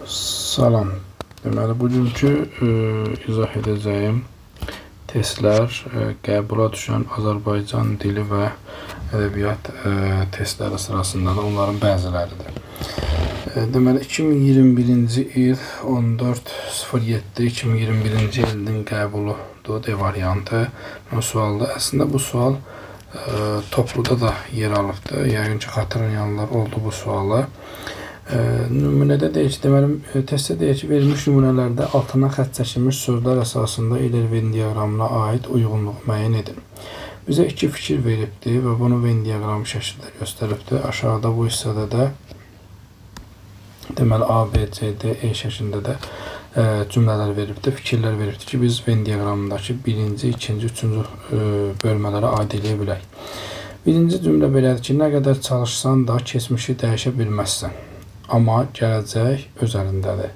Salam. Deməli, bugünkü izah edəcəyim testlər qəbula düşən Azərbaycan dili və ədəbiyyat testləri sırasında da onların bəziləridir. Deməli, 2021-ci il 14.07.2021-ci ilin qəbuludur, D variantı. Bu sualda əslində bu sual topluda da yer alıbdır. Yəqin ki, xatırlayanlar oldu bu sualı. Nümunədə deyir ki, deməli, testdə deyir ki, verilmiş nümunələrdə altından xətt çəkilmiş sözlər əsasında İler-Venn diaqramına aid uyğunluğu müəyyən edin. Bizə iki fikir veribdir və bunu Venn diaqramı şəklində göstəribdir. Aşağıda bu hissədə də deməli A, B, C, D, E şəklində də cümlələr veribdir, fikirlər veribdir ki, biz Venn diaqramındakı birinci, ikinci, üçüncü bölmələrə aid edə bilək. Birinci cümlə belədir ki, nə qədər çalışsan da keçmişi dəyişə bilməzsən. Amma gələcək öz əlindədir.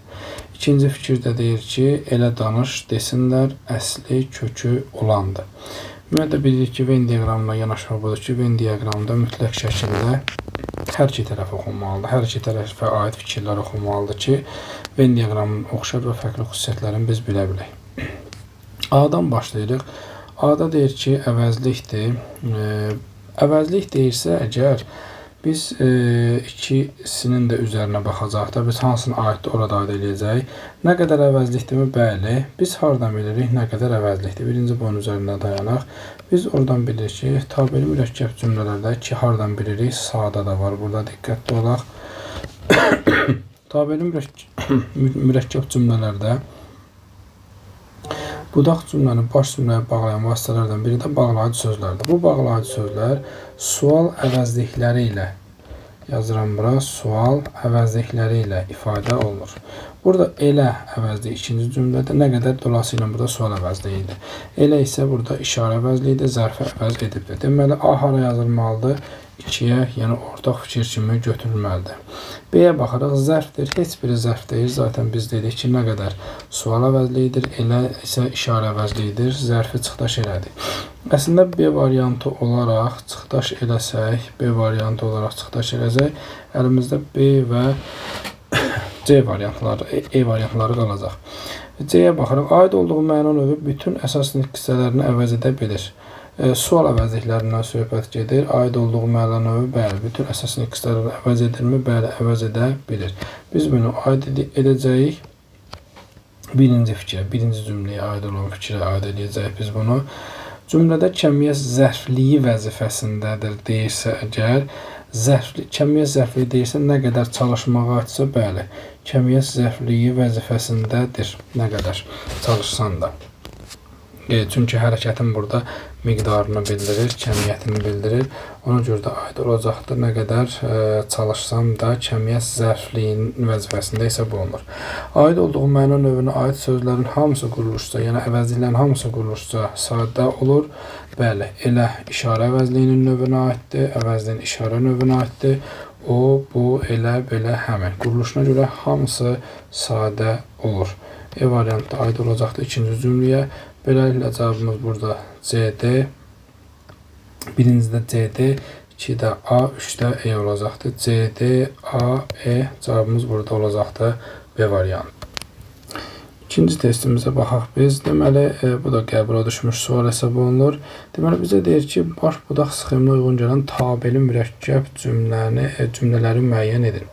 İkinci fikirdə deyir ki, elə danış desinlər, əsli kökü olandır. Ümumiyyətlə bilirik ki, Venn diaqramına yanaşma budur ki, Venn diaqramda mütləq şəkildə hər iki tərəf oxunmalıdır. Hər iki tərəfə aid fikirlər oxunmalıdır ki, Venn diaqramının oxşar və fərqli xüsusiyyətlərini biz bilə bilək. A-dan başlayırıq. A-da deyir ki, əvəzlikdir. Əvəzlik deyirsə, əgər biz ikisinin də üzərinə baxacaq da, biz hansını aiddir orada aid edəcəyik. Nə qədər əvəzlikdirmi? Bəli. Biz hardan bilirik nə qədər əvəzlikdir? Birinci bunun üzərində dayanaq. Biz oradan bilirik ki, tabeli mürəkkəb cümlələrdə ki, hardan bilirik? Sağda da var. Burada diqqətli olaq. Tabeli mürəkkəb cümlələrdə budaq cümləni baş cümləyə bağlayan vasitələrdən biri də bağlayıcı sözlərdir. Bu bağlayıcı sözlər sual əvəzlikləri ilə yazıram bura, sual əvəzlikləri ilə ifadə olunur. Burada elə əvəzlik ikinci cümlədə, nə qədər dolayısıyla burada sual əvəzliyidir. Elə isə burada işarə əvəzliyidir, zərfi əvəz edibdir. Deməli, A hara yazılmalıdır? 2-yə, yəni ortaq fikir kimi götürülməlidir. B-yə baxırıq, zərfdir. Heç biri zərf deyil. Zaten biz dedik ki, nə qədər sual əvəzliyidir, elə isə işarə əvəzliyidir, zərfi çıxdaş elədik. Əslində B variantı olaraq çıxdaş eləsək, əlimizdə B və C variantları, E variantları qalacaq. C-yə baxırıq, aid olduğu məna növü bütün əsas hissələrini əvəz edə bilir. Sual əvəzliklərindən söhbət gedir. Aid olduğu məna növü, bəli, bütün əsas hissələrini əvəz edirmi? Bəli, əvəz edə bilir. Biz bunu aid edəcəyik. Birinci fikrə, birinci cümləyə aid olan fikrə aid edəcəyik biz bunu. Cümlədə kəmiyyət zərfliyi vəzifəsindədir deyirsə əgər, kəmiyyət zərfliyi deyirsə nə qədər çalışmağa aidsə, bəli, kəmiyyət zərfliyi vəzifəsindədir nə qədər çalışsan da. Çünki hərəkətin burada miqdarını bildirir, kəmiyyətini bildirir. Ona görə də aid olacaqdır. Nə qədər çalışsam da kəmiyyət zərfliyinin vəzifəsində hesab olunur. Aid olduğu məna növünə aid sözlərin hamısı quruluşsa, yəni əvəzliklərin hamısı quruluşsa sadə olur. Bəli, elə işarə əvəzliyinin növünə aiddir, əvəzliyin işarə növünə aiddir. O, bu, elə, belə, həmin. Quruluşuna görə hamısı sadə olur. E variantda aid olacaqdır ikinci cümləyə. Beləliklə cavabımız burada CD, birincidə CD, 2-də A, 3-də E olacaqdır. CD, A, E cavabımız burada olacaqdır B variantı. İkinci testimizə baxaq biz. Deməli, bu da qəbula düşmüş sual hesab olunur. Deməli, bizə deyir ki, baş budaq sxeminə uyğun gələn tabeli mürəkkəb cümlələri müəyyən edin.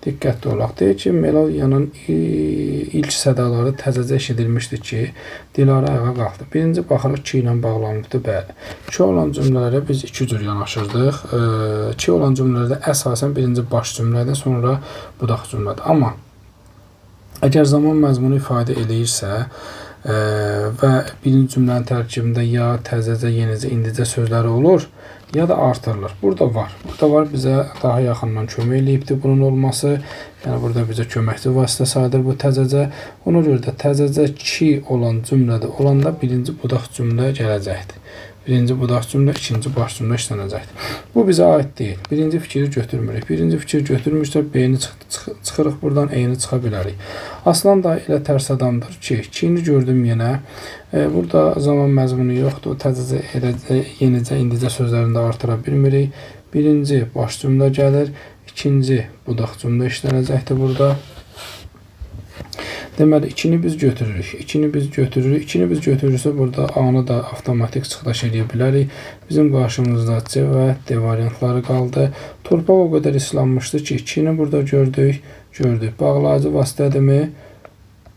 Diqqətli olaq. Deyir ki, melodiyanın ilk sədaları təzəcə eşidilmişdir ki, Dilarə ayağa qalxdı. Birinci baxırıq 2 ilə bağlanıbdır, bəli. 2 olan cümlələrə biz iki cür yanaşırdıq. 2 olan cümlələrdə əsasən birinci baş cümlədir, sonra budaq cümlədir. Amma əgər zaman məzmunu ifadə edirsə və birinci cümlənin tərkibində ya təzəcə, yenicə, indicə sözləri olur, ya da artırılır. Burada var. Burada var bizə daha yaxından kömək eləyibdir bunun olması. Yəni burada bizə köməkçi vasitə sayılır bu təzəcə. Ona görə də təzəcə ki olan cümlədə olanda birinci budaq cümlə gələcəkdir. Birinci budaq cümlə, ikinci baş cümlə işlənəcəkdir. Bu bizə aid deyil. Birinci fikri götürmürük. Birinci fikir götürmüşsə B-ni çıxırıq buradan, E-ni çıxa bilərik. Aslan da elə tərs adamdır ki, 2-ni gördüm yenə. Burada zaman məzmunu yoxdur. Təzəcə, yenicə, indicə sözlərində artıra bilmirik. Birinci baş cümlə gəlir. İkinci budaq cümlə işlənəcəkdir burada. Deməli, 2-ni biz götürürük. 2-ni biz götürürük. 2-ni biz götürürsə, burada A-nı da avtomatik çıxdaş edə bilərik. Bizim qarşımızda C və D variantları qaldı. Torpaq o qədər islanmışdı ki, 2-ni burada gördük. Bağlayıcı vasitədirmi?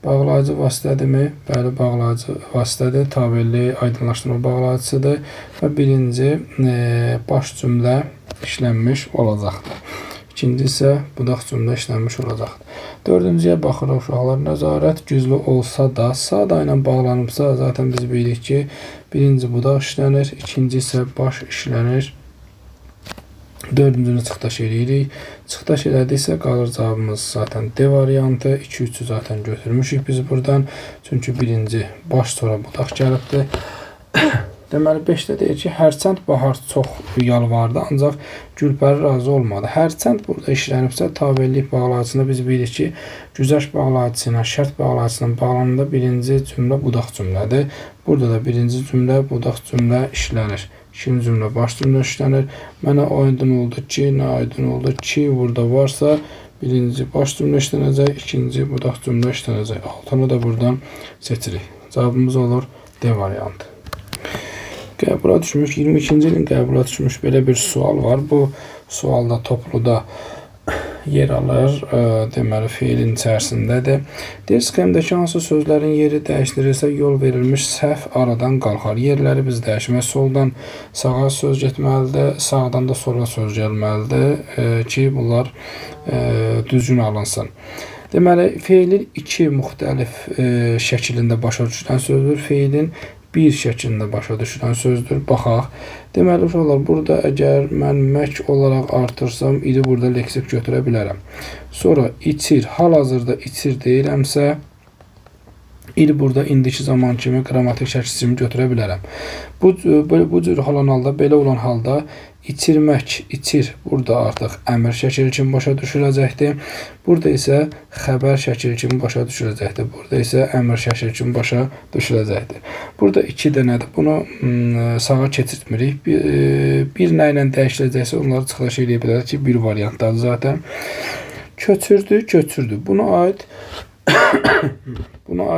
Bağlayıcı vasitədirmi? Bəli, bağlayıcı vasitədir. Tabelli aydınlaşdırma bağlayıcısıdır. Və birinci baş cümlə işlənmiş olacaqdır. İkinci isə budaq cümlə işlənmiş olacaqdır. Dördüncüyə baxırıq uşaqlar. Nəzarət güclü olsa da, sada ilə bağlanıbsa, zaten biz bilirik ki, birinci budaq işlənir, ikinci isə baş işlənir. Dördüncünü çıxdaş edirik. Çıxdaş elədiksə qalır cavabımız zaten D variantı. 2-3'ü zaten götürmüşük biz buradan. Çünki birinci baş sonra budaq gəlibdir. Deməli 5-də deyir ki, hərçənd Bahar çox yalvardı, ancaq Gülpəri razı olmadı. Hərçənd burada işlənibsə, tabellik bağlayıcısında biz bilirik ki, güzəşt bağlayıcısı ilə şərt bağlayıcısı ilə bağlananda birinci cümlə budaq cümlədir. Burada da birinci cümlə budaq cümlə işlənir. İkinci cümlə baş cümlə işlənir. Mənə aydın oldu ki, burada varsa birinci baş cümlə işlənəcək, ikinci budaq cümlə işlənəcək. Altını da buradan seçirik. Cavabımız olur D variantı. Qəbula düşmüş, 22-ci ilin qəbula düşmüş belə bir sual var. Bu sualda topluda yer alır, deməli feilin içərisindədir. Deyir, sxemdəki hansı sözlərin yeri dəyişdirilsə yol verilmiş səhv aradan qalxar. Yerləri biz dəyişmək, soldan sağa söz getməlidir, sağdan da sola söz gəlməlidir ki, bunlar düzgün alınsın. Deməli, feilin iki müxtəlif şəklində başa düşülən sözdür. Feilin bir şəklində başa düşülən sözdür. Baxaq. Deməli, uşaqlar, burada əgər mən mək olaraq artırsam, ili burada leksik götürə bilərəm. Sonra içir, hal-hazırda içir deyirəmsə, ili burada indiki zaman kimi qrammatik şəkilçimi götürə bilərəm. Bu cür olan halda, belə olan halda içirmək, içir burada artıq əmr şəkili kimi başa düşüləcəkdir. Burada isə xəbər şəkili kimi başa düşüləcəkdir. Burada isə əmr şəkili kimi başa düşüləcəkdir. Burada 2 dənədir. Bunu sağa keçirtmirik. Bir nə ilə dəyişiləcəksə onları çıxdaş edə bilərik ki, bir variantdadır zaten. Köçürdü, götürdü. Buna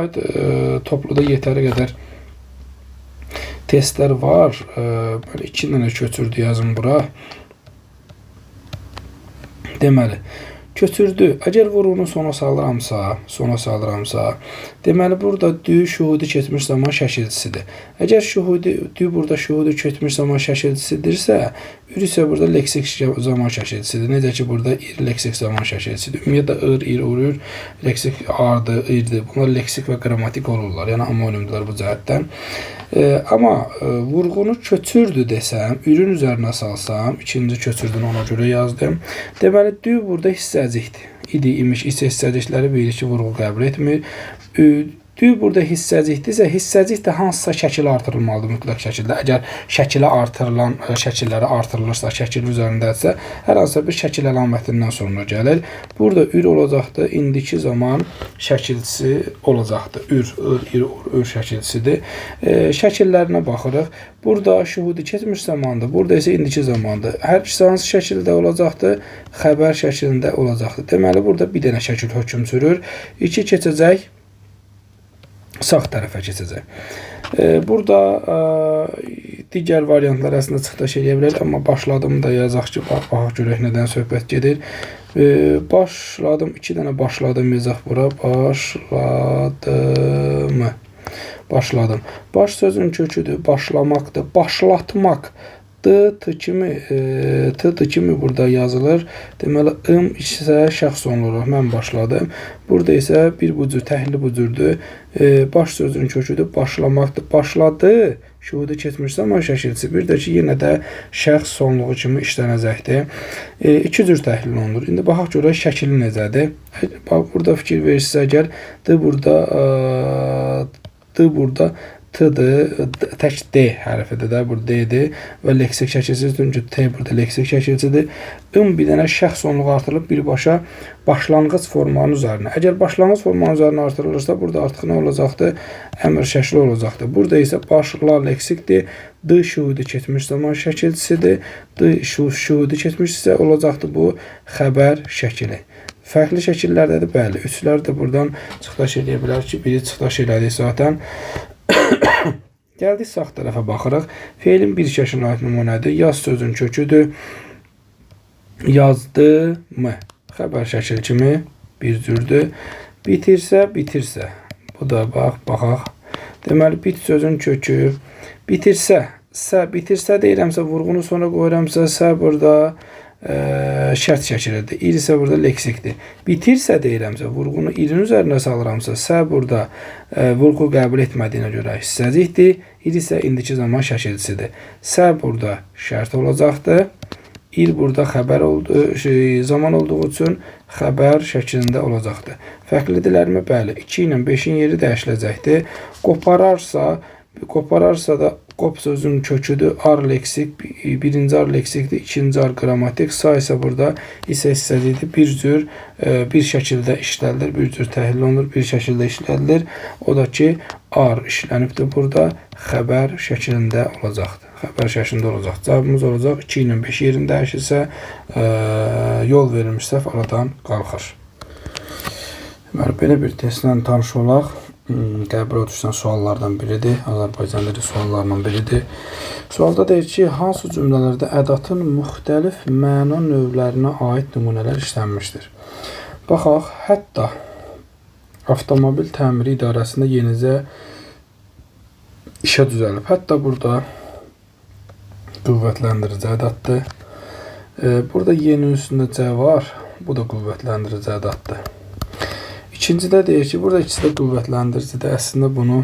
aid topluda yetəri qədər testlər var. Böyle 2 dənə köçürdü yazın bura. Deməli, köçürdü. Əgər vurğunu sona salıramsa, deməli burada dü şuhudi keçmiş zaman şəkilçisidir. Əgər dü burada şuhudi keçmiş zaman şəkilçisidirsə, ür isə burada leksik zaman şəkilçisidir. Necə ki, burada ir leksik zaman şəkilçisidir. Ümumiyyətlə, ir, urur, leksik ardı, irdir. Bunlar leksik və qrammatik olurlar. Yəni, amonimdilər bu cəhətdən. Amma vurğunu köçürdü desəm, ürün üzərinə salsam, ikinci köçürdüğünü ona görə yazdım. Deməli, dü burada hissəcikdir. İmiş, hissəcikləri bilirik ki, vurğu qəbul etmir. Dü burada hissəcikdirsə, hissəcik də hansısa şəkil artırılmalıdır mütləq şəkildə. Əgər şəkilləri artırılırsa, şəkil üzərindədirsə, hər hansısa bir şəkil əlamətindən sonra gəlir. Burada ür olacaqdır, indiki zaman şəkilçisi olacaqdır. Ür şəkilçisidir. Şəkillərinə baxırıq. Burada şuhudi keçmiş zamandır, burada isə indiki zamandır. Hər ikisi hansı şəkildə olacaqdır? Xəbər şəklində olacaqdır. Deməli, burada bir dənə şəkil hökm sürür. 2 keçəcək. Sağ tərəfə keçəcək. Burada digər variantlar əslində çıxdaş edə bilər, amma başladım da yazaq ki, baxaq görək nədən söhbət gedir. Başladım, 2 dənə başladım yazaq bura. Başladım. Baş sözün köküdür, başlamaqdır, başlatmaq. T kimi burada yazılır. Deməli, isə şəxs sonluq. Mən başladım. Burada isə bir bucur, təhlil bucurdur. Baş sözünün köküdür, başlamaqdır. Başladı, şuhudi keçmiş zaman şəkilçisi. Bir də ki, yenə də şəxs sonluğu kimi işlənəcəkdir. 2 cür təhlil olunur. İndi baxaq görək şəkili necədir. Burada fikir verirsiniz, əgər burada T'dir, tək D hərfidir də, burada D'dir və leksik şəkilçisidir, çünki T burada leksik şəkilçisidir. Bir dənə şəxs sonluğu artırılıb birbaşa başlanğıc formanın üzərinə. Əgər başlanğıc formanın üzərinə artırılırsa, burada artıq nə olacaqdır? Əmr şəkli olacaqdır. Burada isə başla leksikdir, D şuhudi keçmiş zaman şəkilçisidir, D şuhudi keçmiş isə olacaqdır bu xəbər şəkili. Fərqli şəkillərdədir, bəli. Üçlər də buradan çıxdaş edə bilər ki, biri çıxdaş elədik zaten. Gəldik sağ tərəfə baxırıq. Feilin bir şəklinə aid nümunədir. Yaz sözün köküdür. Yazdı mı? Xəbər şəkil kimi bir cürdür. Bitirsə, bitirsə. Bu da baxaq. Deməli, bit sözün kökü. Bitirsə, bitirsə deyirəmsə, vurğunu sonra qoyuramsa, burada şərt şəkilidir. İl isə burada leksikdir. Bitirsə deyirəmsə, vurğunu ilin üzərində salıramsa, burada vurğu qəbul etmədiyinə görə hissəcikdir. İl isə indiki zaman şəkilçisidir. Burada şərt olacaqdır. İl burada xəbər zaman olduğu üçün xəbər şəklində olacaqdır. Fərqlidirlərmi? Bəli. 2 ilə 5-in yeri dəyişiləcəkdir. Qopararsa da qop sözün köküdür. Ar leksik, birinci ar leksikdir, ikinci ar qrammatik. Sa isə burada hissəcikdir. Bir şəkildə işlədilir, bir cür təhlil olunur, bir şəkildə işlədilir. O da ki, ar işlənibdir burada. Xəbər şəklində olacaqdır. Xəbər şəklində olacaq. Cavabımız olacaq 2 ilə 5 yerində dəyişilsə, yol verilmiş səhv aradan qalxır. Deməli, belə bir testlə tanış olaq. Qəbirə düşən suallardan biridir. Azərbaycan dili suallarından biridir. Sualda deyir ki, hansı cümlələrdə ədatın müxtəlif məna növlərinə aid nümunələr işlənmişdir? Baxaq, hətta avtomobil təmiri idarəsində yenicə işə düzəlib. Hətta burada qüvvətləndirici ədatdır. Burada yeni üstündə C var. Bu da qüvvətləndirici ədatdır. İkincidə deyir ki, burada ikisi də qüvvətləndirici. Əslində bunu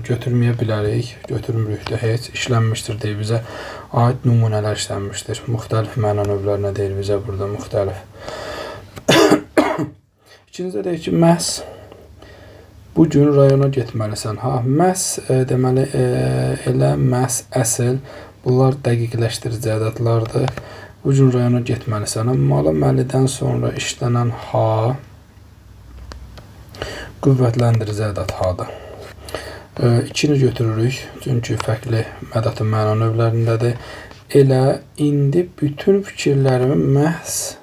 götürməyə bilərik. Götürmürük də heç. İşlənmişdir deyir bizə. Aid nümunələr işlənmişdir. Müxtəlif məna növlərinə deyir bizə burada müxtəlif. İkincidə deyir ki, məhz bu gün rayona getməlisən. Məhz deməli elə, məhz, əsl. Bunlar dəqiqləşdirici ədədlərdir. Bu gün rayona getməlisən. Malı məlidən sonra işlənən ha qüvvətləndirici ədəd ha-dır. 2-ni götürürük, çünki fərqli ədatın məna növlərindədir. Elə indi bütün fikirlərimi məhz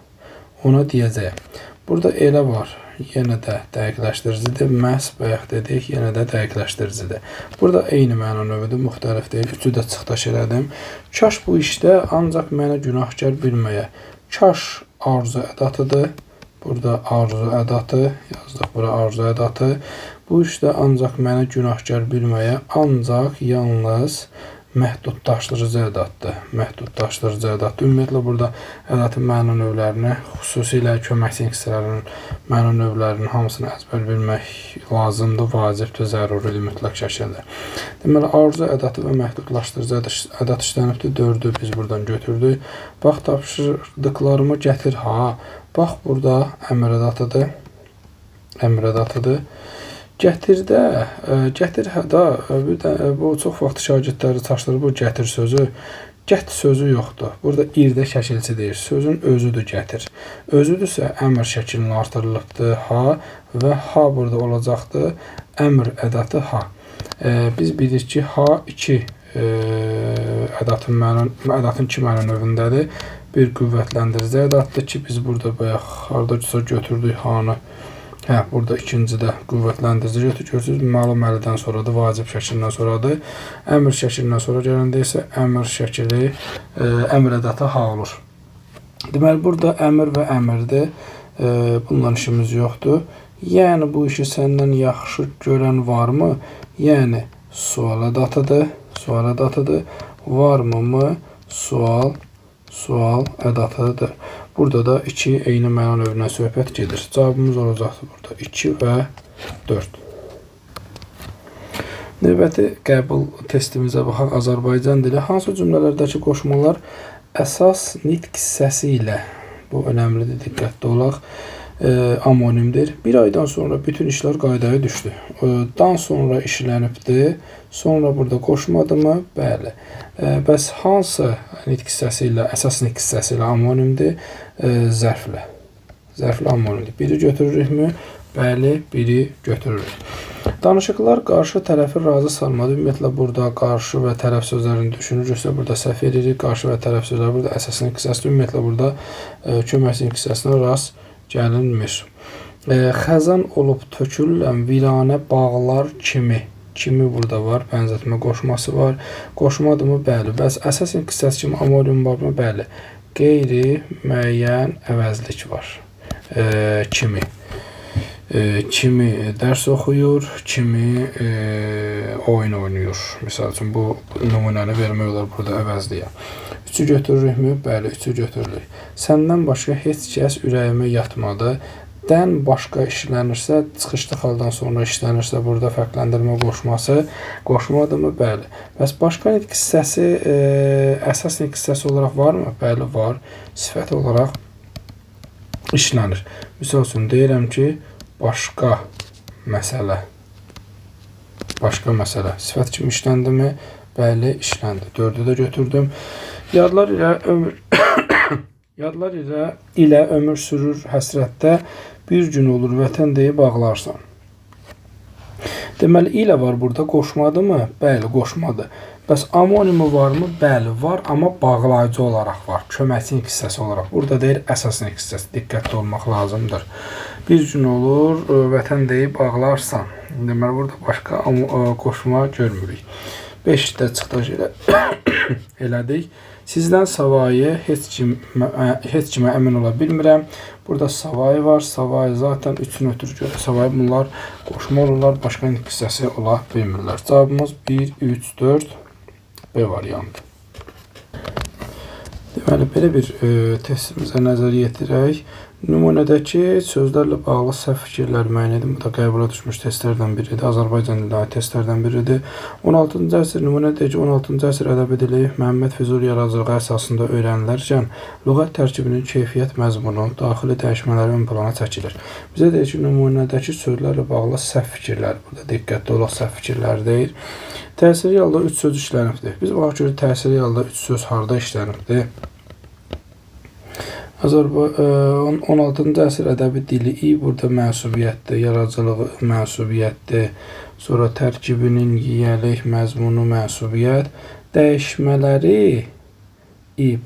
ona deyəcəyəm. Burada elə var, yenə də dəqiqləşdiricidir. Məhz bayaq dedik, yenə də dəqiqləşdiricidir. Burada eyni məna növüdür, müxtəlif deyil. Üçü də çıxdaş elədim. Kaş bu işdə ancaq mənə günahkar bilməyə. Kaş arzu ədatıdır. Burada arzu ədatı, yazdıq bura arzu ədatı. Bu işdə ancaq mənə günahkar bilməyə, ancaq yalnız məhdudlaşdırıcı ədatdır. Məhdudlaşdırıcı ədatdır. Ümumiyyətlə, burada ədatın məna növlərini, xüsusilə köməkçi hissələrinin məna növlərinin hamısını əzbər bilmək lazımdır, vacibdir, zəruridir, mütləq şəkildə. Deməli, arzu ədatı və məhdudlaşdırıcı ədat işlənibdir. 4-ü biz buradan götürdük. Bax, tapşırdıqlarımı gətir ha. Bax, burada əmr ədatıdır. Əmr ədatıdır. Gətirdə, gətir hədə, bu çox vaxt şagirdləri çaşdırır, bu gətir sözü. Gət sözü yoxdur. Burada irdə şəkilçi deyir. Sözün özüdür gətir. Özüdürsə əmr şəklinin artırılıbdır ha və ha burada olacaqdır. Əmr ədatı ha. Biz bilirik ki, ha 2 ədatın 2 məna növündədir. Bir qüvvətləndirici ədatdır ki, biz burada bayaq haradakısa götürdük ha-nı. Burada ikincidə qüvvətləndirici götürürsünüz. Məlum əlidən sonradır, vacib şəklindən sonradır. Əmr şəklindən sonra gələndə isə əmr şəkili, əmr ədatı ha olur. Deməli, burada əmr və əmrdir. Bundan işimiz yoxdur. Yəni, bu işi səndən yaxşı görən varmı? Yəni, sual ədatıdır. Sual ədatıdır. Varmı mı? Sual ədatıdır. Burada da 2 eyni məna növünə söhbət gedir. Cavabımız olacaqdır burada 2 və 4. Növbəti qəbul testimizə baxaq. Azərbaycan dili. Hansı cümlələrdəki qoşmalar əsas nitq hissəsi ilə, bu önəmlidir, diqqətli olaq, amonimdir. Bir aydan sonra bütün işlər qaydaya düşdü. Dan sonra işlənibdir. Sonra burada qoşmadı mı? Bəli. Bəs hansı nitq hissəsi ilə, əsas nitq hissəsi ilə amonimdir? Zərflə. Zərflə amonimdir. Biri götürürükmü? Bəli, biri götürürük. Danışıqlar qarşı tərəfi razı salmadı. Ümumiyyətlə, burada qarşı və tərəf sözlərini düşünürüksə, burada səhv edirik. Qarşı və tərəf sözləri burada əsas nitq hissəsidir. Ümumiyyətlə, burada köməkçi nitq hissəsinə rast gəlinmir. Xəzan olub tökülən viranə bağlar kimi. Kimi burada var, bənzətmə qoşması var. Qoşmadır mı? Bəli. Bəs əsas qissəsi kimi amorium var mı? Bəli. Qeyri müəyyən əvəzlik var. Kimi. Kimi dərs oxuyur, kimi oyun oynayır. Misal üçün, bu nümunəni vermək olar burada əvəzliyə. 3-ü götürürükmü? Bəli, 3-ü götürürük. Səndən başqa heç kəs ürəyimə yatmadı. Dən başqa işlənirsə, çıxışlı xaldan sonra işlənirsə, burada fərqləndirmə qoşması qoşmadırmı? Bəli. Bəs başqa nitq hissəsi əsas nitq hissəsi olaraq varmı? Bəli, var. Sifət olaraq işlənir. Misal üçün, deyirəm ki, başqa məsələ. Başqa məsələ. Sifət kimi işləndimi? Bəli, işləndi. 4-ü də götürdüm. Yadlar ilə ömür sürür həsrətdə, bir gün olur vətən deyib ağlarsan. Deməli, ilə var burada, qoşmadı mı? Bəli, qoşmadı. Bəs amonimi var mı? Bəli, var, amma bağlayıcı olaraq var. Köməkçilik hissəsi olaraq. Burada deyir, əsaslik hissəsi. Diqqətli olmaq lazımdır. Bir gün olur, vətən deyib ağlarsan. Deməli, burada başqa qoşma görmürük. 5-də çıxdı elədik. Sizdən savayı heç kimə əmin ola bilmirəm. Burada savayı var. Savayı zaten 3-ünü ötürü görə. Savayı bunlar qoşma olurlar. Başqa nitq hissəsi ola bilmirlər. Cavabımız 1, 3, 4 B variantı. Deməli, belə bir testimizə nəzər yetirək. Nümunədəki sözlərlə bağlı səhv fikirlər müəyyən edin. Bu da qəbula düşmüş testlərdən biridir. Azərbaycan dili testlərdən biridir. 16-cı əsr nümunədəki 16-cı əsr ədəbi dili Məhəmməd Füzuli yaradıcılığı əsasında öyrənilərkən lüğət tərkibinin keyfiyyət məzmunu, daxili dəyişmələri ön plana çəkilir. Bizə deyir ki, nümunədəki sözlərlə bağlı səhv fikirlər. Burada diqqətli olaq, səhv fikirlər deyir. Təsiri halda 3 söz işlənibdir. Biz baxaq görə təsiri halda 3 söz harda işlənibdir? 16-cı əsr ədəbi dili burada mənsubiyyətdir, yaradıcılığı mənsubiyyətdir, sonra tərkibinin yiyəlik, məzmunu mənsubiyyət, dəyişmələri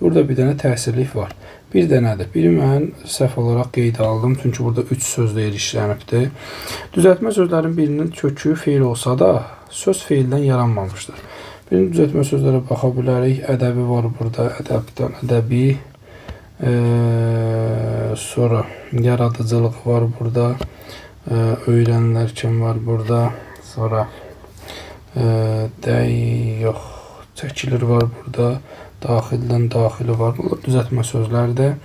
burada bir dənə təsirlik var. Bir dənədir. Biri mən səhv olaraq qeydə aldım, çünki burada 3 söz deyil işlənibdir. Düzəltmə sözlərin birinin kökü feil olsa da, söz feildən yaranmamışdır. Birinci düzəltmə sözlərə baxa bilərik. Ədəbi var burada, ədəbdən ədəbi. Sonra yaradıcılığı var burada, öyrənilərkən var burada, sonra çəkilir var burada, daxildən daxili var, düzəltmə sözlərdə.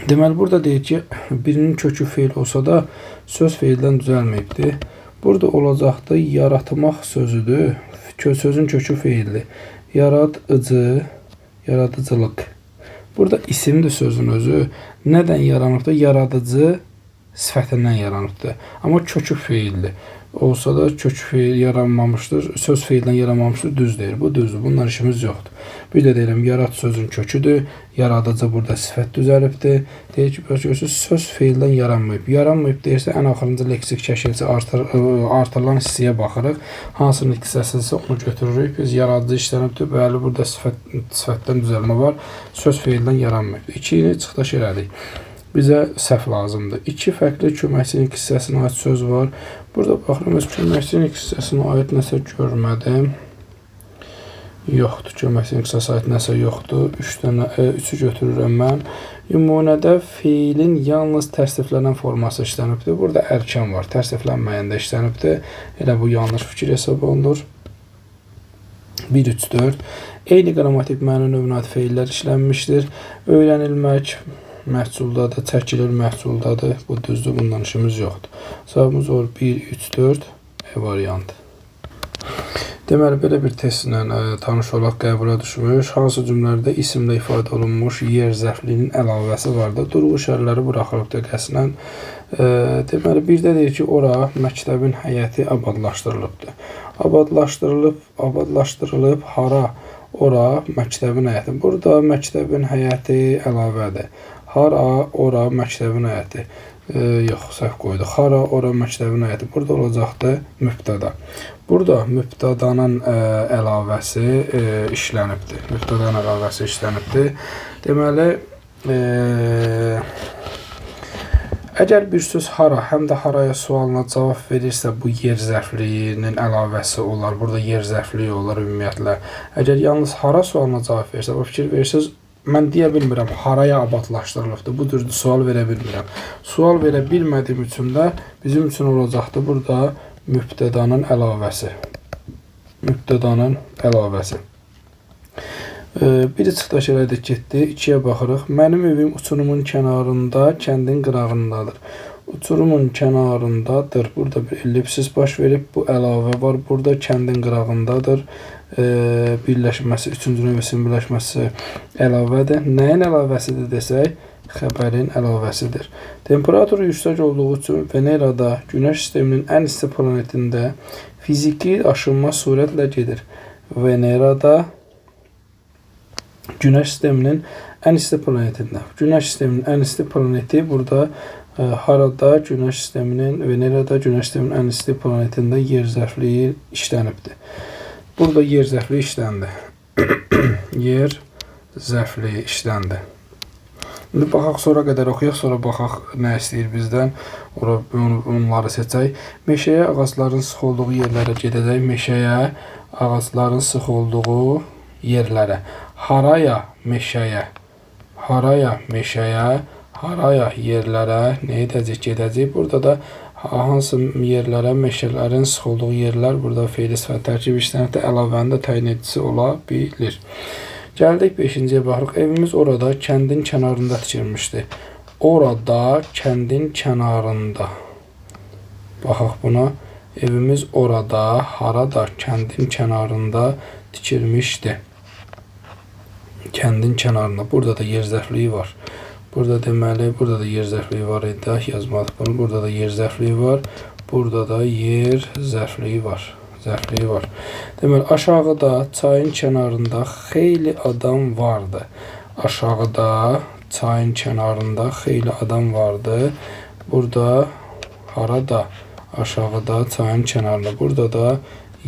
Deməli, burada deyir ki, birinin kökü feil olsa da söz feildən düzəlməyibdir. Burada olacaqda yaratmaq sözüdür, sözün kökü feildir. Yaradıcı, yaradıcılıq. Burada isimdir sözün özü. Nədən yaranıbdır? Yaradıcı sifətindən yaranıbdır. Amma kökü feildir. Olsa da kök feil yaranmamışdır. Söz feildən yaranmamışdır. Düz deyir. Bu düzdür. Bunlar işimiz yoxdur. Bir də deyirəm, yarat sözün köküdür. Yaradıcı burada sifət düzəlibdir. Deyir ki, söz feildən yaranmayıb. Yaranmayıb deyirsə, ən axırıncı leksik şəkilçi artırılan hissəyə baxırıq. Hansı nitq hissəsidirsə onu götürürük. Biz yaradıcı işlənibdir. Bəli, burada sifətdən düzəlmə var. Söz feildən yaranmayıb. 2-ni çıxdaş elədik. Bizə səhv lazımdır. 2 fərqli köməkçilik hissəsinə aid söz var. Burada baxıram, öz köməkçilik hissəsinə aid nəsə görmədim. Yoxdur, köməkçilik hissəsinə aid nəsə yoxdur. 3-ü götürürəm mən. Nümunədə feilin yalnız tərsiflənən forması işlənibdir. Burada ərkən var, tərsiflənməyəndə işlənibdir. Elə bu yanlış fikir hesab olunur. 1, 3, 4. Eyni qrammatik məna növünə aid feillər işlənmişdir. Öyrənilmək məhsuldadır, çəkilir məhsuldadır. Bu düzdür, bundan işimiz yoxdur. Cavabımız olur 1, 3, 4 variantı. Deməli, belə bir testlə tanış olaq qəbula düşmüş. Hansı cümlələrdə isimlə ifadə olunmuş yer zərfliyinin əlavəsi var da, durğu şərləri buraxılıbdır qəsdən. Deməli, bir də deyir ki, ora məktəbin həyəti abadlaşdırılıbdır. Abadlaşdırılıb hara? Ora məktəbin həyəti. Burada məktəbin həyəti əlavədir. Hara, ora, məktəbin həyəti. Yox, səhv qoyduq. Hara, ora, məktəbin həyəti. Burada olacaqdır mübtəda. Burada mübtədanın əlavəsi işlənibdir. Mübtədanın əlavəsi işlənibdir. Deməli, Əgər bir söz hara həm də haraya sualına cavab verirsə, bu yer zərfliyinin əlavəsi olar. Burada yer zərfliyi olar ümumiyyətlə. Əgər yalnız hara sualına cavab versə, o fikir verirsiniz, mən deyə bilmirəm, haraya abadlaşdırılıbdır. Bu cür sual verə bilmirəm. Sual verə bilmədiyim üçün də bizim üçün olacaqdır burada mübtədanın əlavəsi. Mübtədanın əlavəsi. Biri çıxdaş elədik getdi, 2-yə baxırıq. Mənim evim uçurumun kənarında, kəndin qırağındadır. Uçurumun kənarındadır. Burada bir ellipsis baş verib, bu əlavə var. Burada kəndin qırağındadır. Birləşməsi, üçüncü növbəsin birləşməsi əlavədir. Nəyin əlavəsidir desək, xəbərin əlavəsidir. Temperaturu yüksək olduğu üçün Venerada, Günəş sisteminin ən isti planetində fiziki aşınma sürətlə gedir. Venerada, Günəş sisteminin ən isti planetində. Günəş sisteminin ən isti planeti burada harada Günəş sisteminin, Venerada Günəş sisteminin ən isti planetində yer zərfliyi işlənibdir. Burada yer zərfliyi işləndi. Yer zərfliyi işləndi. İndi baxaq, sonra qədər oxuyaq, sonra baxaq nə istəyir bizdən. Onları seçək. Meşəyə, ağacların sıx olduğu yerlərə gedəcək. Meşəyə, ağacların sıx olduğu yerlərə. Haraya, meşəyə. Haraya, meşəyə. Haraya, yerlərə. Nə edəcək, gedəcək. Burada da hansı yerlərə, meşələrin sıx olduğu yerlər, burada fe'li sifət tərkib işlənibdir. Əlavənin də təyin edicisi ola bilir. Gəldik 5-ciyə baxırıq. Evimiz orada, kəndin kənarında tikilmişdi. Orada, kəndin kənarında. Baxaq buna. Evimiz orada, harada, kəndin kənarında tikilmişdi. Kəndin kənarında. Burada da yer zərfliyi var. Burada deməli, burada da yer zərfliyi var idi. Yazmadıq bunu. Burada da yer zərfliyi var. Burada da yer zərfliyi var. Zərfliyi var. Deməli, aşağıda çayın kənarında xeyli adam vardı. Aşağıda çayın kənarında xeyli adam vardı. Burada harada? Aşağıda çayın kənarında. Burada da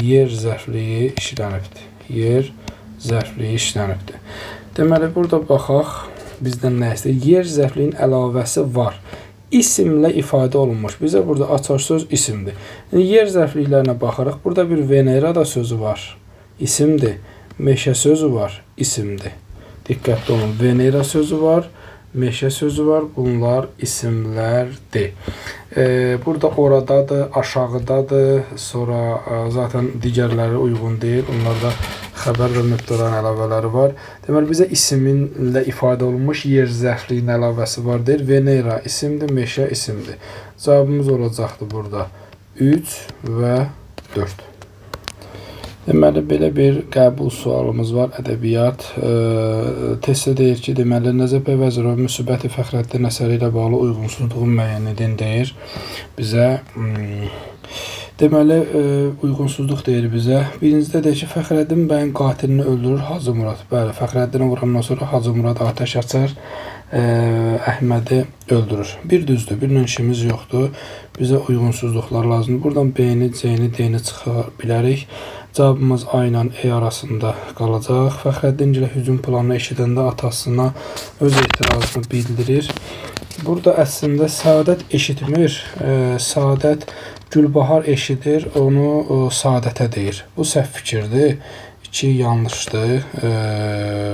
yer zərfliyi işlənibdir. Yer zərfliyi işlənibdir. Deməli, burada baxaq, bizdən nə istəyir? Yer zərfliyinin əlavəsi var. İsimlə ifadə olunmuş. Bizə burada açar söz isimdir. Yer zərfliklərinə baxırıq. Burada bir Venerada sözü var. İsimdir. Meşə sözü var. İsimdir. Diqqətli olun. Venera sözü var. Meşə sözü var. Bunlar isimlərdir. Burada oradadır, aşağıdadır. Sonra zaten digərləri uyğun deyil. Onlarda xəbər və mübtədanın əlavələri var. Deməli, bizə isimlə ifadə olunmuş yer zərfliyinin əlavəsi var deyir. Venera isimdir, meşə isimdir. Cavabımız olacaqdır burada 3 və 4. Deməli, belə bir qəbul sualımız var. Ədəbiyyat testdə deyir ki, deməli, Nəcəf bəy Vəzirov Müsbəti Fəxrəddin əsəri ilə bağlı uyğunsuzluğun müəyyən edin deyir bizə. Deməli, uyğunsuzluq deyir bizə. Birincidə deyir ki, Fəxrəddin bəyin qatilini öldürür Hacı Murad. Bəli, Fəxrəddini vurandan sonra Hacı Murad atəş açar, Əhmədi öldürür. Bir düzdür, birlə işimiz yoxdur. Bizə uyğunsuzluqlar lazımdır. Buradan B-ni, C-ni, D-ni çıxa bilərik. Cavabımız A ilə E arasında qalacaq. Fəxrəddin ilə hücum planını eşidəndə atasına öz etirazını bildirir. Burada əslində Səadət eşitmir. Səadət Gülbahar eşidir, onu Səadətə deyir. Bu səhv fikirdir. 2 yanlışdır.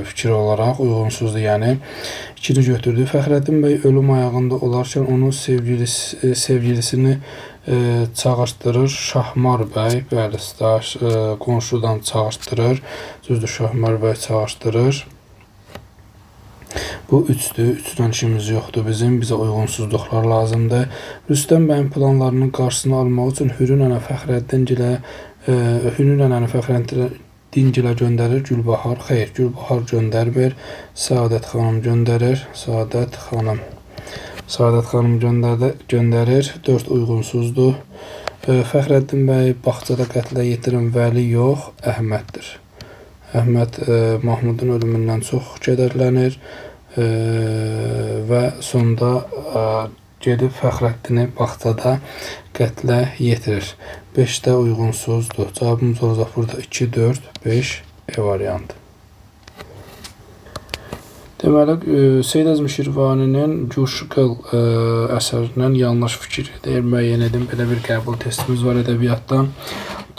Fikir olaraq uyğunsuzdur, yəni. 2-ni götürdü. Fəxrəddin bəy ölüm ayağında olarkən onun sevgilisini çağırtdırır. Şahmar bəy, bəli, qonşudan çağırtdırır. Düzdür, Şahmar bəy çağırtdırır. Bu 3'dür. 3'dən işimiz yoxdur bizim. Bizə uyğunsuzluqlar lazımdır. Rüstəm bəyin planlarının qarşısını almaq üçün Hürü nənə Fəxrəddin ilə göndərir. Gülbahar, xeyr, Gülbahar göndərmir. Səadət xanım göndərir. Səadət xanım göndərir. 4 uyğunsuzdur. Fəxrəddin bəy bağçada qətlə yetirin Vəli yox, Əhməddir. Əhməd Mahmudun ölümündən çox kədərlənir və sonda gedib Fəxrəddini bağçada qətlə yetirir. 5-də uyğunsuzdur. Cavabımız olacaq burada 2, 4, 5 E variantı. Deməli, Seyid Əzmi Şirvaninin Cuşqıl əsərindən yanlış fikir müəyyən edin. Belə bir qəbul testimiz var ədəbiyyatdan.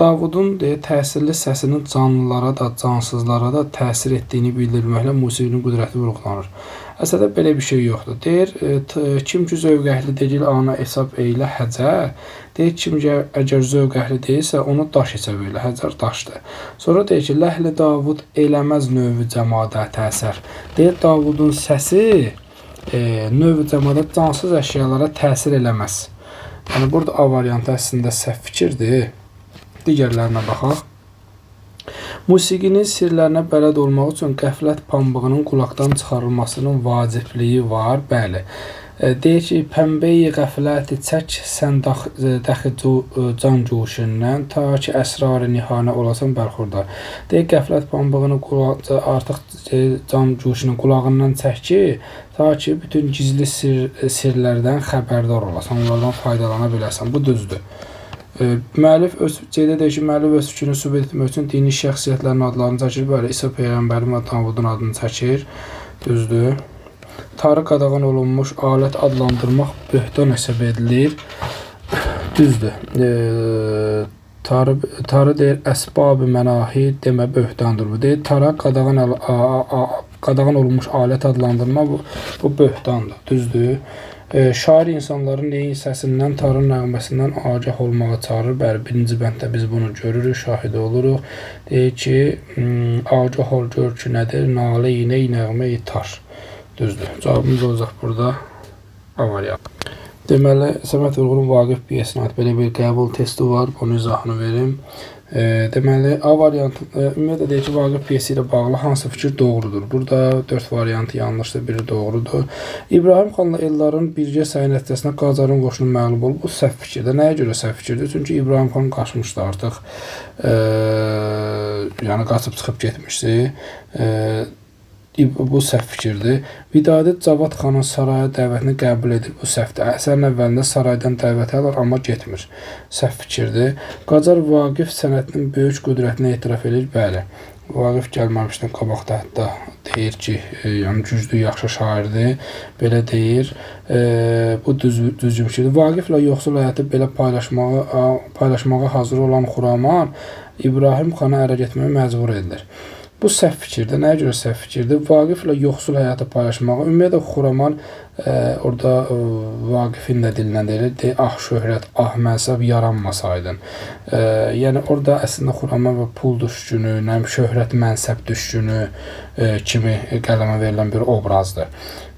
Davudun təsirli səsinin canlılara da, cansızlara da təsir etdiyini bildirməklə musiqinin qüdrəti vurğulanır. Əsərdə belə bir şey yoxdur. Deyir, kim ki zövqəhli deyil, ana hesab eylə həcər. Deyir, kim ki əgər zövqəhli deyilsə, onu daş hesab eylə, həcər daşdır. Sonra deyir ki, ləhli Davud eləməz növü cəmada təsir. Deyir, Davudun səsi növü cəmada cansız əşyalara təsir eləməz. Yəni, burada A variantı əslində səhv fikirdir. Digərlərinə baxaq. Musiqinin sirlərinə bələd olmaq üçün qəflət pambığının qulaqdan çıxarılmasının vacibliyi var. Bəli. Deyir ki, pəmbəyi qəfləti çək sən dəxi can cuşundan ta ki əsrar-ı nihanə olasan bərxurdar. Deyir, qəflət pambığını artıq can cuşunun qulağından çək ki, ta ki bütün gizli sirlərdən xəbərdar olasan, onlardan faydalana biləsən. Bu düzdür. Müəllif deyir ki, müəllif öz fikrini sübut etmək üçün dini şəxsiyyətlərin adlarını çəkir. Bəli, İsa Peyğəmbərin və Davudun adını çəkir. Düzdür. Tarı qadağan olunmuş alət adlandırmaq böhtan hesab edilir. Düzdür. Tarı deyir, əsbab-ı mənahi demə böhtandır. Bu deyir, tara qadağan olunmuş alət adlandırma bu böhtandır. Düzdür. Şair insanların neyin səsindən, tarın nəğməsindən agah olmağa çağırır. Bəli, birinci bənddə biz bunu görürük, şahidi oluruq. Deyir ki, agah ol gör ki nədir, nalə iynə nəğmə tar. Düzdür. Cavabımız olacaq burada A variantı. Deməli, Səməd Vurğunun Vaqif piyesinə aid belə bir qəbul testi var. Bunun izahını verim. Deməli, A variantı ümumiyyətlə deyir ki, Vaqif piyesi ilə bağlı hansı fikir doğrudur? Burada 4 variantı yanlışdır, biri doğrudur. İbrahim xanla Eldarın birgə səy nəticəsində Qacarın qoşunu məğlub olub. Bu səhv fikirdir. Nəyə görə səhv fikirdir? Çünki İbrahim xan qaçmışdı artıq. Yəni, qaçıb çıxıb getmişdi. Bu səhv fikirdir. Vidadi Cavad xanın saraya dəvətini qəbul edir. Bu səhvdir. Əsərin əvvəlində saraydan dəvət alır, amma getmir. Səhv fikirdir. Qacar Vaqif sənətinin böyük qüdrətinə etiraf edir. Bəli. Vaqif gəlməmişdən qabaqda hətta deyir ki, yəni güclü, yaxşı şairdir. Belə deyir. Bu düzgün fikirdir. Vaqiflə yoxsul həyatı belə paylaşmağa hazır olan Xuraman İbrahim xana ərə getməyə məcbur edilir. Bu səhv fikirdir. Nəyə görə səhv fikirdir? Vaqiflə yoxsul həyatı paylaşmağa. Ümumiyyətlə, Xuraman orada Vaqifin də dilinə deyir, ah şöhrət, ah mənsəb yaranmasaydın. Yəni, orada əslində Xuraman və pul düşkünü, şöhrət, mənsəb düşkünü kimi qələmə verilən bir obrazdır.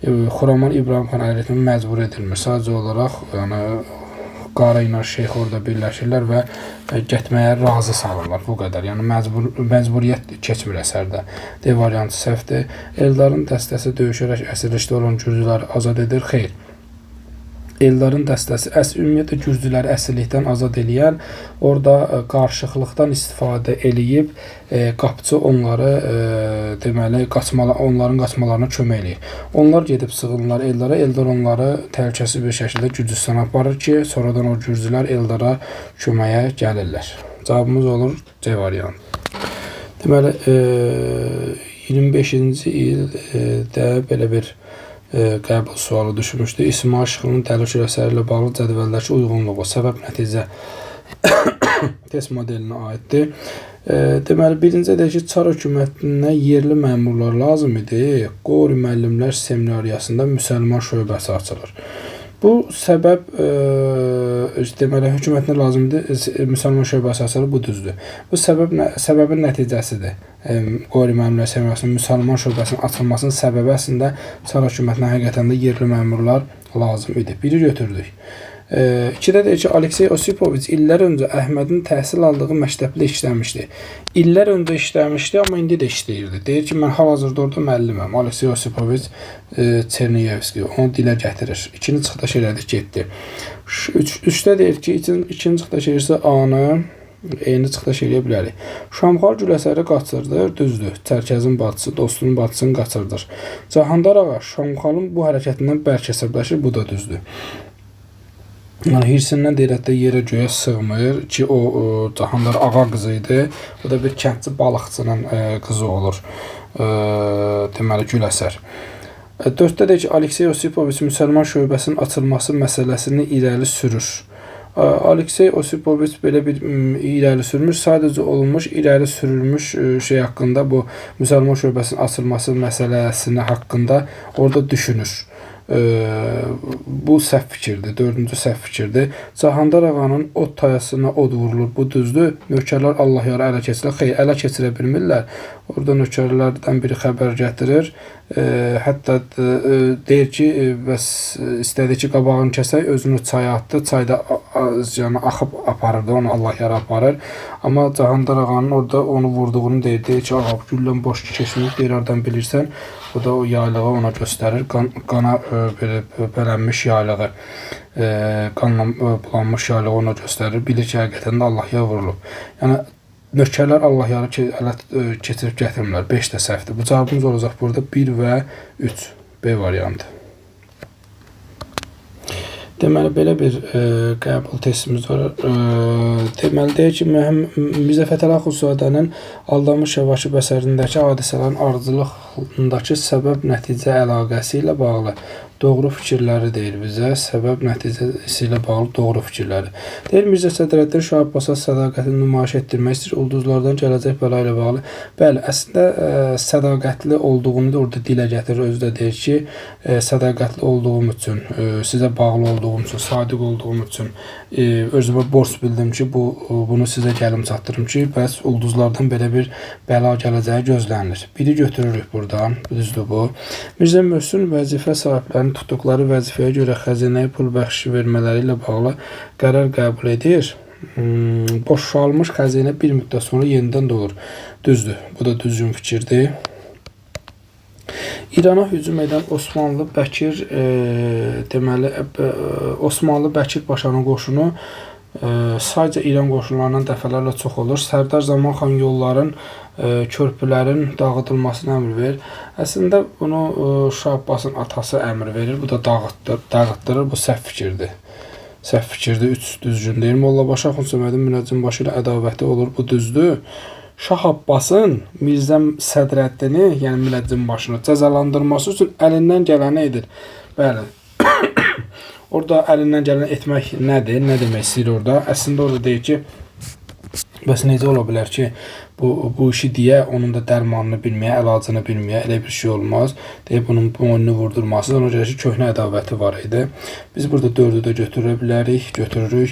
Xuraman İbrahim xan ərə getməyə məcbur edilmir. Sadəcə olaraq, yəni, Qara ilə şeyx orada birləşirlər və getməyə razı salırlar. Bu qədər. Yəni, məcburiyyət keçmir əsərdə. D variantı səhvdir. Eldarın dəstəsi döyüşərək əsirlikdə olan gürcüləri azad edir. Xeyr. Eldarın dəstəsi ümumiyyətlə gürcüləri əsirlikdən azad eləyən, orada qarışıqlıqdan istifadə eləyib, qapçı onları, deməli, onların qaçmalarına kömək eləyir. Onlar gedib sığınırlar Eldara, Eldar onları təhlükəsiz bir şəkildə Gürcüstana aparır ki, sonradan o gürcülər Eldara köməyə gəlirlər. Cavabımız olur C variantı. Deməli, 25-ci ildə belə bir qəbul sualı düşmüşdü. İsmail Şıxlının Dələkül əsəri ilə bağlı cədvəldəki uyğunluğu, səbəb nəticə test modelinə aiddir. Deməli, birinci deyək ki, Çar hökumətinə yerli məmurlar lazım idi. Qori müəllimlər seminariyasında müsəlman şöbəsi açılır. Bu səbəb, deməli, hökumətinə lazımdır, müsəlman şöbəsi açılır, bu düzdür. Bu səbəbin nəticəsidir. Qori müəllimlər seminariyasının müsəlman şöbəsinin açılmasının səbəbi əslində Çar hökumətinə həqiqətən də yerli məmurlar lazım idi. Biri götürdük. İkidə deyir ki, Aleksey Osipoviç illər öncə Əhmədin təhsil aldığı məktəbdə işləmişdi. İllər öncə işləmişdi, amma indi də işləyirdi. Deyir ki, mən hal-hazırda orada müəlliməm. Aleksey Osipoviç Çerniyevski onu dilə gətirir. İkinci çıxdaş elədik, getdi. Üçdə deyir ki, ikinci çıxdaş eləyirsə A-nı eyni çıxdaş eləyə bilərik. Şamxal Güləsəri qaçırdır, düzdür. Çərkəzin bacısı, dostunun bacısını qaçırdır. Cahandar ağa Şamxalın bu hərəkətindən bərk əsəbləşir, bu da düzdür. Yəni, hirsindən deyir, hətta yerə göyə sığmır ki, o Cahandar ağa qızı idi. O da bir kəndçi balıqçının qızı olur. Deməli, Güləsər. 4-də deyir ki, Aleksey Osipoviç müsəlman şöbəsinin açılması məsələsini irəli sürür. Aleksey Osipoviç belə bir irəli sürmüş, sadəcə olmuş, irəli sürülmüş şey haqqında, bu müsəlman şöbəsinin açılması məsələsini haqqında orada düşünür. Bu səhv fikirdir, 4-cü səhv fikirdir. Cahandar ağanın od tayasına od vurulur, bu düzdür. Nökərlər Allah yara ələ keçirər. Xeyr, ələ keçirə bilmirlər. Orada nökərlərdən biri xəbər gətirir. Hətta deyir ki, bəs istədi ki, qabağını kəsək, özünü çaya atdı. Çayda axıb aparırdı, onu Allah yara aparır. Amma Cahandar ağanın orada onu vurduğunu deyir. Deyir ki, ağa, güllən boş keçməyib, deyir, oradan bilirsən. Bu da o yaylığı ona göstərir. Qana bələnmiş yaylığı, qanla bulanmış yaylığı ona göstərir. Bilir ki, həqiqətən də Allah yara vurulub. Yəni, nökərlər Allah yara keçirib gətirmirlər. 5 də səhvdir. Bu cavabımız olacaq burada 1 və 3. B variantı. Deməli, belə bir qəbul testimiz var. Deməli, deyir ki, Mirzə Fətəli Axundzadənin Aldanmış Şəvakib əsərindəki hadisələrin ardıcıllığındakı səbəb-nəticə əlaqəsi ilə bağlı doğru fikirləri deyir bizə. Səbəb-nəticəsi ilə bağlı doğru fikirləri. Deyir, Mirzə Sədrəddin Şah Abbasa sədaqətini nümayiş etdirmək istəyir, ulduzlardan gələcək bəla ilə bağlı. Bəli, əslində sədaqətli olduğunu da orada dilə gətirir. Özü də deyir ki, sədaqətli olduğum üçün, sizə bağlı olduğum üçün, sadiq olduğum üçün özümə borc bildim ki, bunu sizə gəlim çatdırım ki, bəs ulduzlardan belə bir bəla gələcəyi gözlənilir. Biri götürürük buradan, düzdür bu. Mirzə Möhsün vəzifə sahiblərinin tutduqları vəzifəyə görə xəzinəyə pul bəxşi vermələri ilə bağlı qərar qəbul edir. Boşalmış xəzinə bir müddət sonra yenidən dolur. Düzdür, bu da düzgün fikirdir. İrana hücum edən Osmanlı Bəkir, deməli, Osmanlı Bəkir Paşanın qoşunu sadəcə İran qoşunlarından dəfələrlə çox olur. Sərdar Zamanxan yolların, körpülərin dağıdılmasına əmr verir. Əslində bunu Şah Abbasın atası əmr verir. Bu da dağıtdırır. Bu səhv fikirdir. Səhv fikirdir. 3 düzgün deyil. Mollabaşı Axundsəmədin Münəccimbaşı ilə ədavəti olur. Bu düzdür. Şah Abbasın Mirzə Sədrəddini, yəni Münəccimbaşını cəzalandırması üçün əlindən gələni edir. Bəli. Orada əlindən gələni etmək nədir? Nə demək istəyir orada? Əslində orada deyir ki, bəs necə ola bilər ki, bu işi deyə, onun da dərmanını bilməyə, əlacını bilməyə, elə bir şey olmaz. Deyib, bunun boynunu vurdurması, ona görə ki, köhnə ədavəti var idi. Biz burada 4-ü də götürə bilərik, götürürük.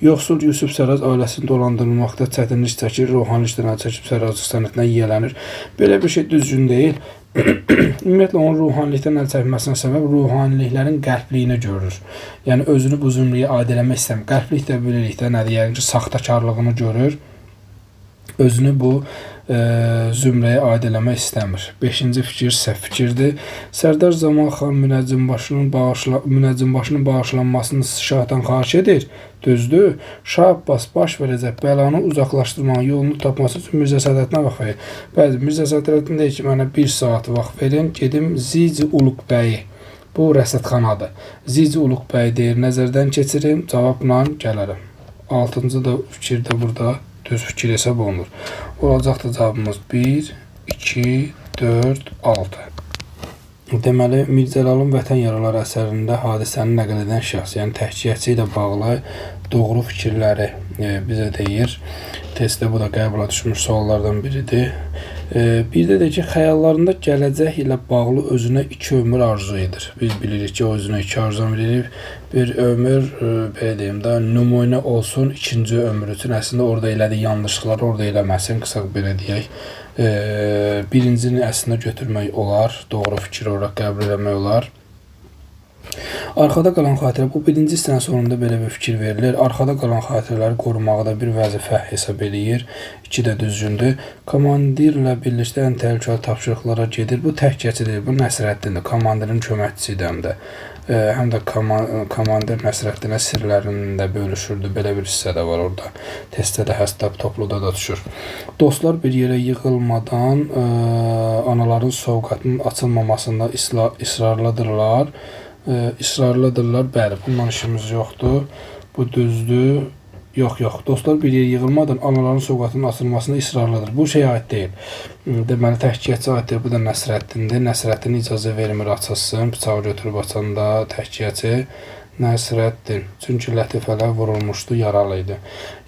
Yoxsul Yusuf Sərrac ailəsini dolandırılmaqda çətinlik çəkir, ruhani işlərə çəkib sərraclıq sənətinə yiyələnir. Belə bir şey düzgün deyil. Ümumiyyətlə, onun ruhanilikdən əl çəkməsinə səbəb ruhaniliklərin qəlbliyini görür. Yəni, özünü bu zümrəyə aid eləmək istəmir. Qəlblik də bilirik də nədir? Yəni ki, saxtakarlığını görür. Özünü bu zümrəyə aid eləmək istəmir. 5-ci fikir səhv fikirdir. Sərdar Zamanxan Münəccimbaşının bağışlanmasını şahdan xahiş edir. Düzdür. Şah Abbas baş verəcək bəlanı uzaqlaşdırmanın yolunu tapması üçün Mirzə Sədrəddinə vaxt verir. Bəzi Mirzə Sədrəddin deyir ki, mənə 1 saat vaxt verin, gedim Zici Uluq bəyi. Bu rəsədxanadır. Zici Uluq bəyi deyir, nəzərdən keçirim, cavabla gələrəm. 6-cı da fikir də burada düz fikir hesab olunur. Olacaqdır cavabımız 1, 2, 4, 6. Deməli, Mirzəlalın Vətən Yaraları əsərində hadisəni nəql edən şəxs, yəni təhkiyyatçı ilə bağlı doğru fikirləri bizə deyir. Testdə bu da qəbula düşmüş suallardan biridir. Bir də ki, xəyallarında gələcək ilə bağlı özünə 2 ömür arzu edir. Biz bilirik ki, o özünə 2 arzu edir. Bir ömür, belə deyim də, nümunə olsun 2-ci ömür üçün. Əslində, orada elədiyi yanlışlıqları orada eləməsin, qısaq belə deyək. Birincini əslində götürmək olar, doğru fikir olaraq qəbul eləmək olar. Arxada qalan xatirə, bu birinci hissənin sonunda belə bir fikir verilir. Arxada qalan xatirələri qorumağı da bir vəzifə hesab eləyir. 2 də düzgündür. Komandirlə birlikdə ən təhlükəli tapşırıqlara gedir. Bu təhkiyyatçı deyil, bu Nəsrəddindir. Komandirin köməkçisidir həm də. Həm də komandir Nəsrəddinə sirlərini də bölüşürdü. Belə bir hissə də var orada. Testdə də həstab topluda da düşür. Dostlar bir yerə yığılmadan anaların sovqatının açılmamasında israrlıdırlar. Bəli, bundan işimiz yoxdur. Bu düzdür. Yox, dostlar bir yer yığılmadan anaların sovqatının açılmasına ısrarlıdır. Bu şey aid deyil. Deməli, təhkiyatçı aid deyil. Bu da Nəsrəddindir. Nəsrəddin icazə vermir açılsın. Bıçağı götürüb açanda təhkiyatçı Nəsrəddin. Çünki lətifələr vurulmuşdu, yaralı idi.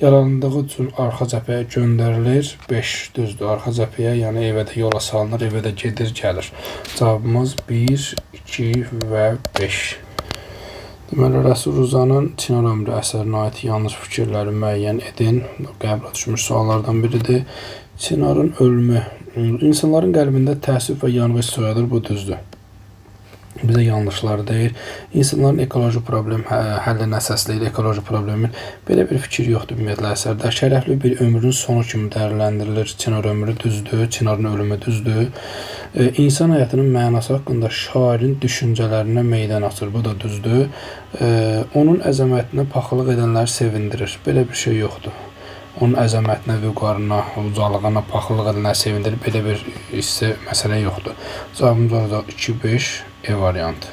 Yaralandığı üçün arxa cəbhəyə göndərilir. 5 düzdür. Arxa cəbhəyə, yəni evə də yola salınır, evə də gedir, gəlir. Cavabımız 1, 2 və 5. Deməli, Rəsul Ruzanın Çinar ömrü əsərinə aid yanlış fikirləri müəyyən edin. Qəbula düşmüş suallardan biridir. Çinarın ölümü. İnsanların qəlbində təəssüf və yanğı hiss oyadır, bu düzdür. Bizə yanlışlar deyil. İnsanların ekoloji problem həllinə səsləyir, ekoloji problemin. Belə bir fikir yoxdur ümumiyyətlə əsərdə. Şərəfli bir ömrün sonu kimi dəyərləndirilir. Çinar ömrü düzdür, Çinarın ölümü düzdür. İnsan həyatının mənası haqqında şairin düşüncələrinə meydan açır, bu da düzdür. Onun əzəmətinə paxıllıq edənləri sevindirir. Belə bir şey yoxdur. Onun əzəmətinə, vüqarına, ucalığına paxıllıq edənləri sevindirir. Belə bir hissə, məsələ yoxdur. Cavabımız olacaq 2-5 E variantı.